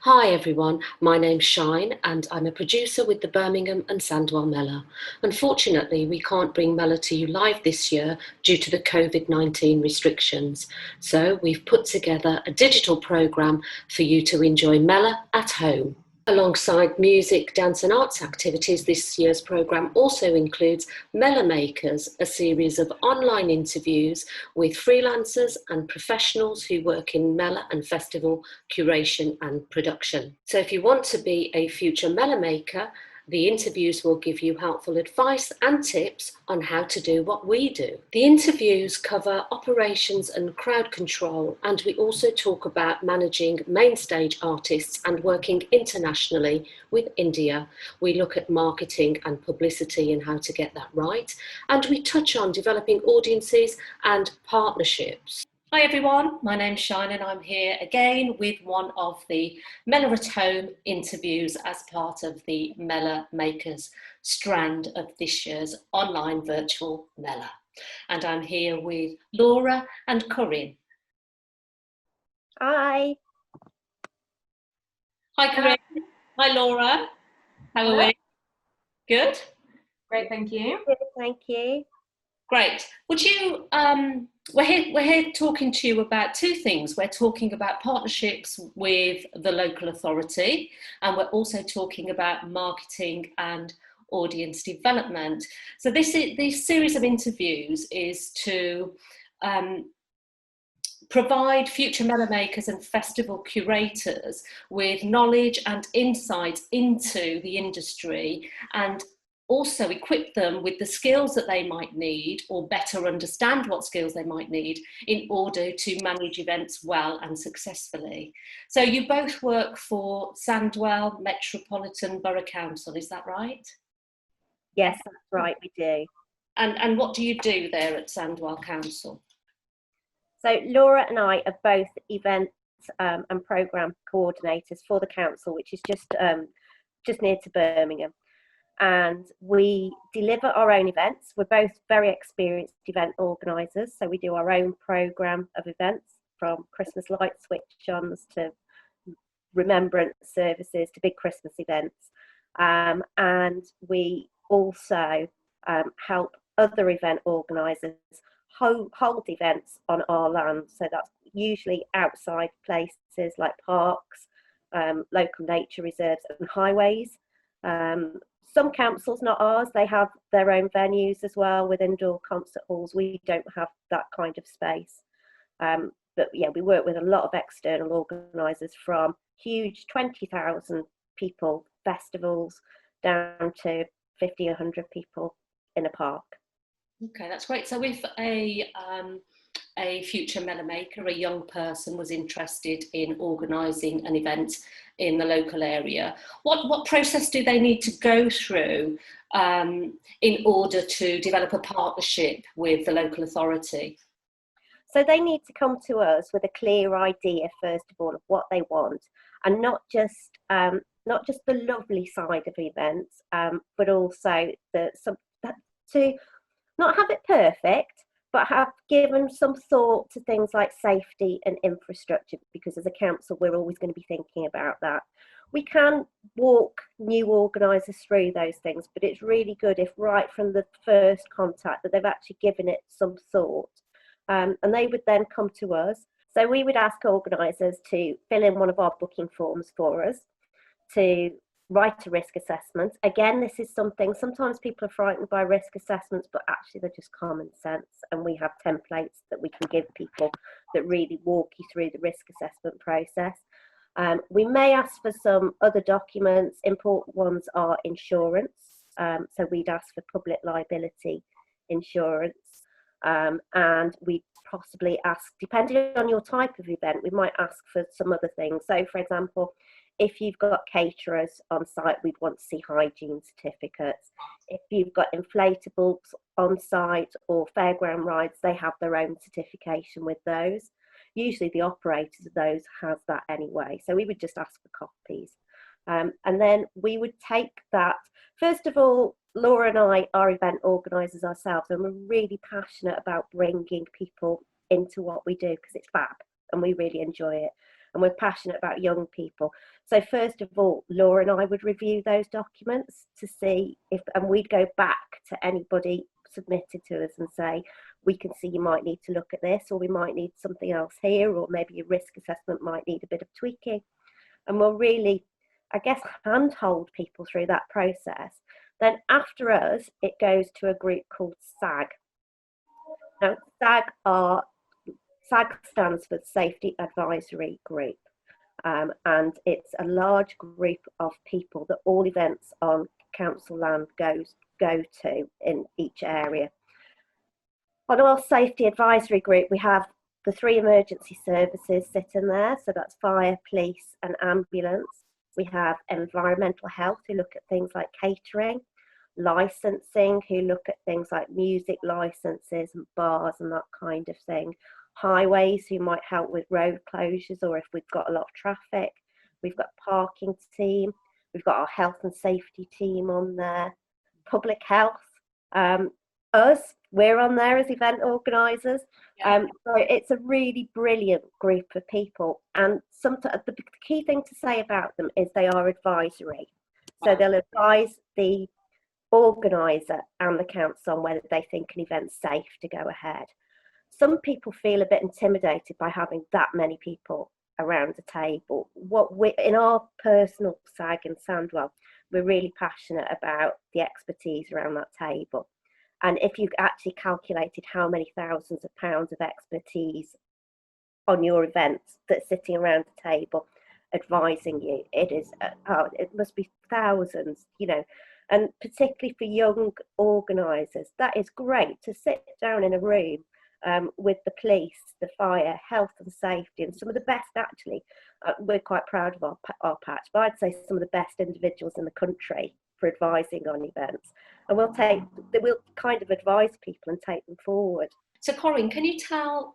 Hi everyone, my name's Shine and I'm a producer with the Birmingham and Sandwell Mela. Unfortunately, we can't bring Mela to you live this year due to the COVID-19 restrictions. So we've put together a digital programme for you to enjoy Mela at home. Alongside music, dance and arts activities, this year's programme also includes Mela Makers, a series of online interviews with freelancers and professionals who work in Mela and festival curation and production. So if you want to be a future Mela Maker, the interviews will give you helpful advice and tips on how to do what we do. The interviews cover operations and crowd control, and we also talk about managing main stage artists and working internationally with India. We look at marketing and publicity and how to get that right, and we touch on developing audiences and partnerships. Hi everyone, my name's Shine and I'm here again with one of the Mela at Home interviews as part of the Mela Makers strand of this year's online virtual Mela. And I'm here with Laura and Corinne. Hi. Hi Corinne. Hi Laura. How are we? Good? Great, thank you. Good, thank you. Great. Would you, we're here talking to you about two things. We're talking about partnerships with the local authority, and we're also talking about marketing and audience development. So this series of interviews is to provide future Mela makers and festival curators with knowledge and insight into the industry, and also equip them with the skills that they might need, or better understand what skills they might need in order to manage events well and successfully. So you both work for Sandwell Metropolitan Borough Council, is that right? Yes, that's right, we do. And what do you do there at Sandwell Council? So Laura and I are both events and programme coordinators for the council, which is just near to Birmingham. And we deliver our own events. We're both very experienced event organisers, so we do our own programme of events, from Christmas light switch-ons to remembrance services to big Christmas events. And we also help other event organisers hold events on our land. So that's usually outside places like parks, local nature reserves and highways. Some councils, not ours, they have their own venues as well with indoor concert halls. We don't have that kind of space. But yeah, we work with a lot of external organisers, from huge 20,000 people festivals down to 50, 100 people in a park. Okay, that's great. So if a future Mela maker, a young person, was interested in organising an event in the local area, what process do they need to go through in order to develop a partnership with the local authority? So they need to come to us with a clear idea, first of all, of what they want, and not just the lovely side of events, but also to not have it perfect, but have given some thought to things like safety and infrastructure, because as a council, we're always going to be thinking about that. We can walk new organisers through those things, but it's really good if right from the first contact that they've actually given it some thought. And they would then come to us. So we would ask organisers to fill in one of our booking forms for us, to write a risk assessment. Again, this is something, sometimes people are frightened by risk assessments, but actually they're just common sense. And we have templates that we can give people that really walk you through the risk assessment process. We may ask for some other documents. Important ones are insurance. So we'd ask for public liability insurance. And we possibly ask, depending on your type of event, we might ask for some other things. So for example, if you've got caterers on site, we'd want to see hygiene certificates. If you've got inflatables on site or fairground rides, they have their own certification with those. Usually the operators of those has that anyway. So we would just ask for copies. And then we would take that. First of all, Laura and I are event organisers ourselves, and we're really passionate about bringing people into what we do because it's fab and we really enjoy it. and we're passionate about young people. So first of all, Laura and I would review those documents to see if, and we'd go back to anybody submitted to us and say, we can see you might need to look at this, or we might need something else here, or maybe your risk assessment might need a bit of tweaking. And we'll really, I guess, handhold people through that process. Then after us, it goes to a group called SAG. Now, SAG stands for Safety Advisory Group, and it's a large group of people that all events on council land go to in each area. On our Safety Advisory Group, we have the 3 emergency services sitting there, so that's fire, police and ambulance. We have environmental health, who look at things like catering, licensing, who look at things like music licenses and bars and that kind of thing. Highways, who might help with road closures or if we've got a lot of traffic. We've got parking team. We've got our health and safety team on there. Public health. Us, we're on there as event organisers. Yeah. So it's a really brilliant group of people. And sometimes the key thing to say about them is they are advisory. So they'll advise the organiser and the council on whether they think an event's safe to go ahead. Some people feel a bit intimidated by having that many people around the table. In our personal SAG in Sandwell, we're really passionate about the expertise around that table. And if you've actually calculated how many thousands of pounds of expertise on your events that's sitting around the table advising you, it must be thousands, you know. And particularly for young organisers, that is great to sit down in a room with the police, the fire, health and safety, and some of the best, actually, we're quite proud of our patch, but I'd say some of the best individuals in the country for advising on events. And we'll kind of advise people and take them forward. So Corinne, can you tell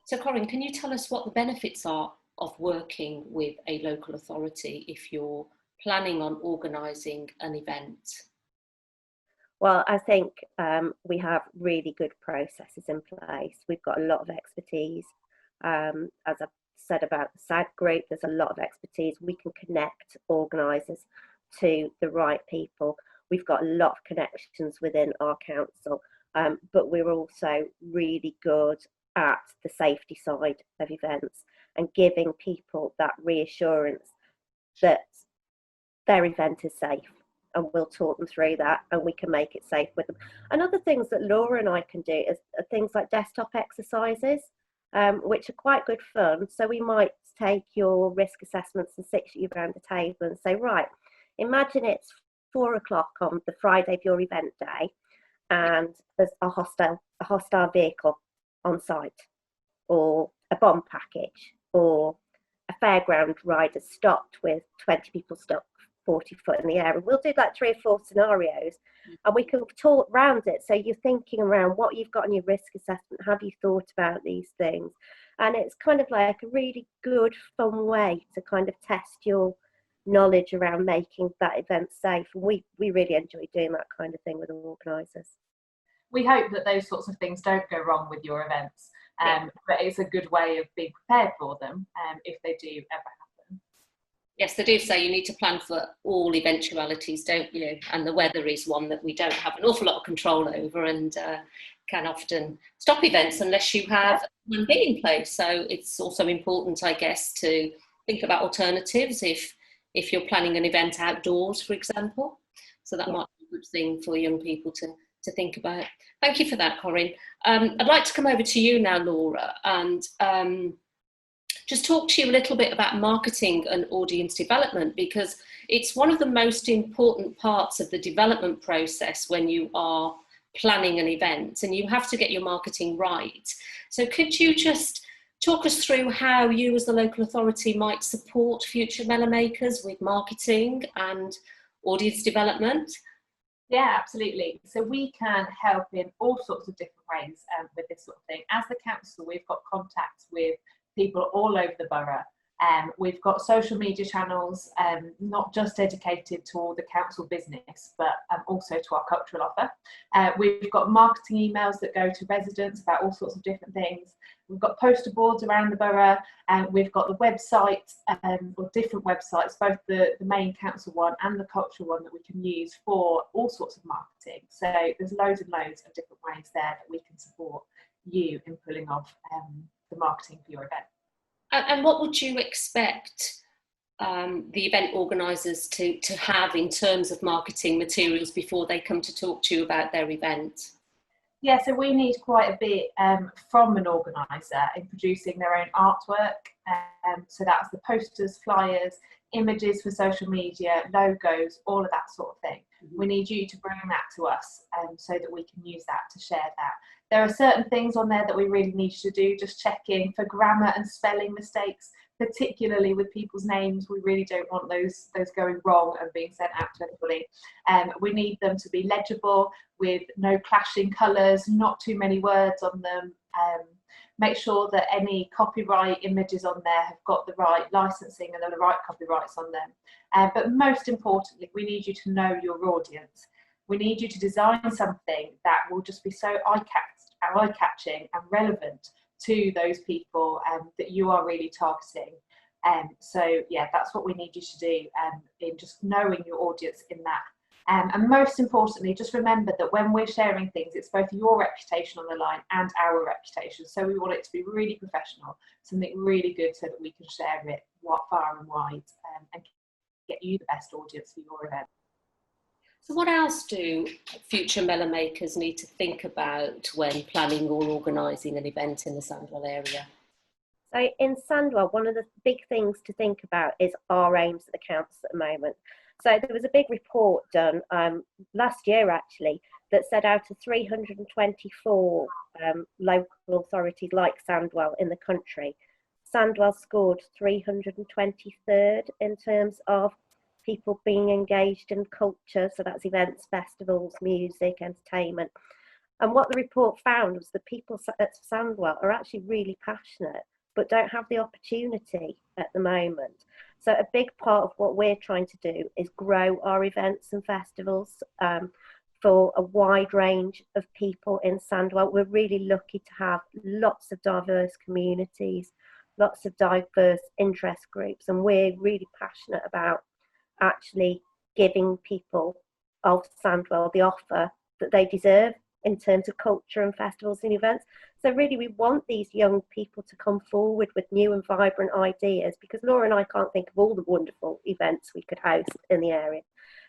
us what the benefits are of working with a local authority if you're planning on organising an event? Well, I think we have really good processes in place. We've got a lot of expertise. As I've said about the SAG group, there's a lot of expertise. We can connect organisers to the right people. We've got a lot of connections within our council, but we're also really good at the safety side of events and giving people that reassurance that their event is safe. And we'll talk them through that and we can make it safe with them. And other things that Laura and I can do are things like desktop exercises, which are quite good fun. So we might take your risk assessments and sit you around the table and say, right, imagine it's 4 o'clock on the Friday of your event day and there's a hostile vehicle on site, or a bomb package, or a fairground rider stopped with 20 people stuck 40 foot in the air. And we'll do like 3 or 4 scenarios and we can talk around it. So you're thinking around what you've got in your risk assessment. Have you thought about these things? And it's kind of like a really good, fun way to kind of test your knowledge around making that event safe. And we really enjoy doing that kind of thing with organisers. We hope that those sorts of things don't go wrong with your events, but it's a good way of being prepared for them if they do ever happen. Yes, they do say you need to plan for all eventualities, don't you? And the weather is one that we don't have an awful lot of control over and can often stop events unless you have a plan B in place. So it's also important, I guess, to think about alternatives if you're planning an event outdoors, for example. So that might be a good thing for young people to think about. Thank you for that, Corinne. I'd like to come over to you now, Laura, and just talk to you a little bit about marketing and audience development, because it's one of the most important parts of the development process when you are planning an event, and you have to get your marketing right. So could you just talk us through how you as the local authority might support future Mela Makers with marketing and audience development? Yeah, absolutely. So we can help in all sorts of different ways with this sort of thing. As the council, we've got contacts with people all over the borough We've got social media channels, not just dedicated to all the council business, but also to our cultural offer. We've got marketing emails that go to residents about all sorts of different things. We've got poster boards around the borough, and we've got the website, or different websites, both the main council one and the cultural one, that we can use for all sorts of marketing. So there's loads and loads of different ways there that we can support you in pulling off the marketing for your event. And what would you expect the event organisers to have in terms of marketing materials before they come to talk to you about their event? Yeah, so we need quite a bit from an organiser in producing their own artwork. So that's the posters, flyers, images for social media, logos, all of that sort of thing. We need you to bring that to us so that we can use that to share that. There are certain things on there that we really need you to do, just checking for grammar and spelling mistakes, particularly with people's names. We really don't want those going wrong and being sent out to anybody. We need them to be legible with no clashing colours, not too many words on them. Make sure that any copyright images on there have got the right licensing and the right copyrights on them. But most importantly, we need you to know your audience. We need you to design something that will just be so eye-catching and relevant to those people that you are really targeting. So yeah, that's what we need you to do, in just knowing your audience in that. And most importantly, just remember that when we're sharing things, it's both your reputation on the line and our reputation. So we want it to be really professional, something really good, so that we can share it far and wide, and get you the best audience for your event. So what else do future Mela makers need to think about when planning or organising an event in the Sandwell area? So in Sandwell, one of the big things to think about is our aims at the council at the moment. So there was a big report done last year, actually, that said out of 324 local authorities like Sandwell in the country, Sandwell scored 323rd in terms of people being engaged in culture. So that's events, festivals, music, entertainment. And what the report found was that people at Sandwell are actually really passionate, but don't have the opportunity at the moment. So a big part of what we're trying to do is grow our events and festivals for a wide range of people in Sandwell. We're really lucky to have lots of diverse communities, lots of diverse interest groups, and we're really passionate about actually giving people of Sandwell the offer that they deserve in terms of culture and festivals and events. So really we want these young people to come forward with new and vibrant ideas, because Laura and I can't think of all the wonderful events we could host in the area,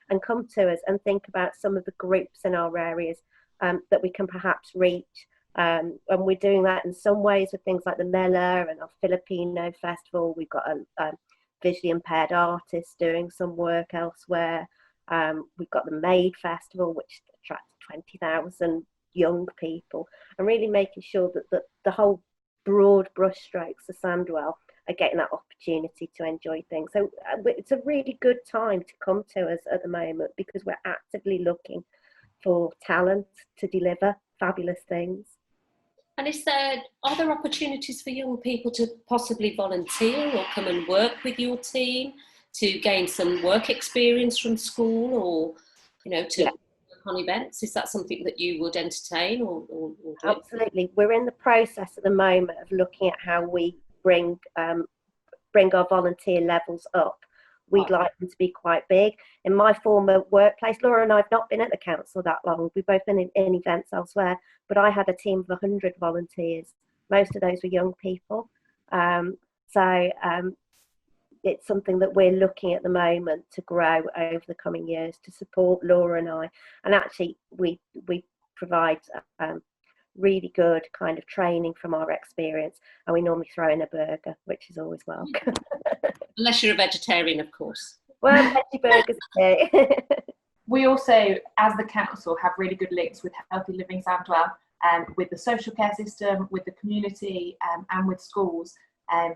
and come to us and think about some of the groups in our areas that we can perhaps reach. And we're doing that in some ways with things like the Mela and our Filipino festival. We've got a visually impaired artist doing some work elsewhere. We've got the Maid Festival, which attracts 20,000 young people, and really making sure that the whole broad brushstrokes of Sandwell are getting that opportunity to enjoy things. So it's a really good time to come to us at the moment, because we're actively looking for talent to deliver fabulous things. And are there opportunities for young people to possibly volunteer or come and work with your team to gain some work experience from school, or, to work on events? Is that something that you would entertain or do? Absolutely. We're in the process at the moment of looking at how we bring our volunteer levels up. We'd like them to be quite big. In my former workplace, Laura and I have not been at the council that long. We've both been in events elsewhere, but I had a team of 100 volunteers. Most of those were young people. It's something that we're looking at the moment to grow over the coming years to support Laura and I. And actually, we provide really good kind of training from our experience, and we normally throw in a burger, which is always welcome. Unless you're a vegetarian, of course. Well, veggie burgers too. We also, as the council, have really good links with Healthy Living Sandwell, with the social care system, with the community, and with schools.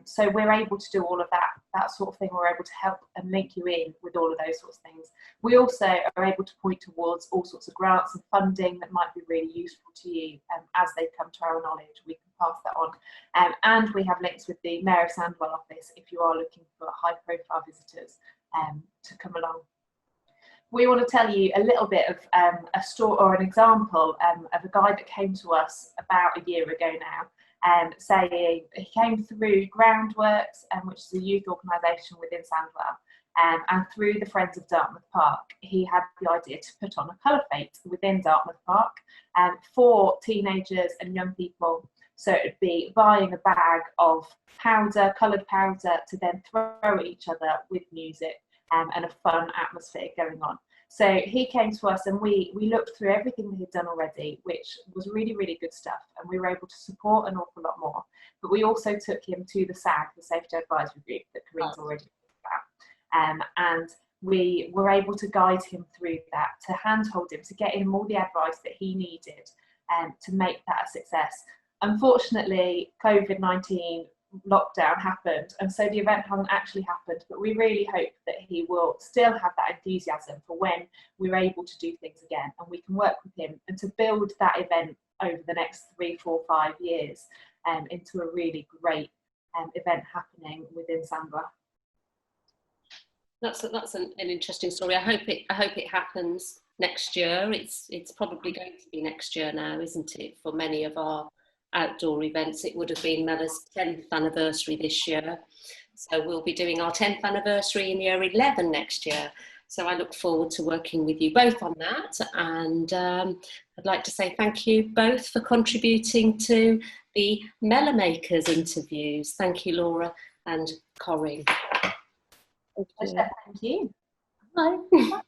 So we're able to do all of that sort of thing. We're able to help and link you in with all of those sorts of things. We also are able to point towards all sorts of grants and funding that might be really useful to you as they come to our knowledge. We can pass that on. And we have links with the Mayor of Sandwell office if you are looking for high profile visitors to come along. We want to tell you a little bit of a story or an example of a guy that came to us about a year ago now, saying he came through Groundworks, which is a youth organisation within Sandwell, and through the Friends of Dartmouth Park. He had the idea to put on a colour fete within Dartmouth Park for teenagers and young people. So it would be buying a bag of powder, coloured powder, to then throw at each other with music and a fun atmosphere going on. So he came to us and we looked through everything that he'd done already, which was really, really good stuff. And we were able to support an awful lot more. But we also took him to the SAG, the Safety Advisory Group that Corinne's already talked about. And we were able to guide him through that, to handhold him, to get him all the advice that he needed to make that a success. Unfortunately, COVID-19 lockdown happened, and so the event hasn't actually happened, but we really hope that he will still have that enthusiasm for when we're able to do things again, and we can work with him and to build that event over the next 3, 4, 5 years into a really great event happening within Sandwell. That's an interesting story. I hope it happens next year. It's probably going to be next year now, isn't it? For many of our outdoor events, it would have been Mela's 10th anniversary this year, so we'll be doing our 10th anniversary in year 11 next year. So I look forward to working with you both on that, and I'd like to say thank you both for contributing to the Mela Makers interviews. Thank you, Laura and Corinne. Thank you. Bye.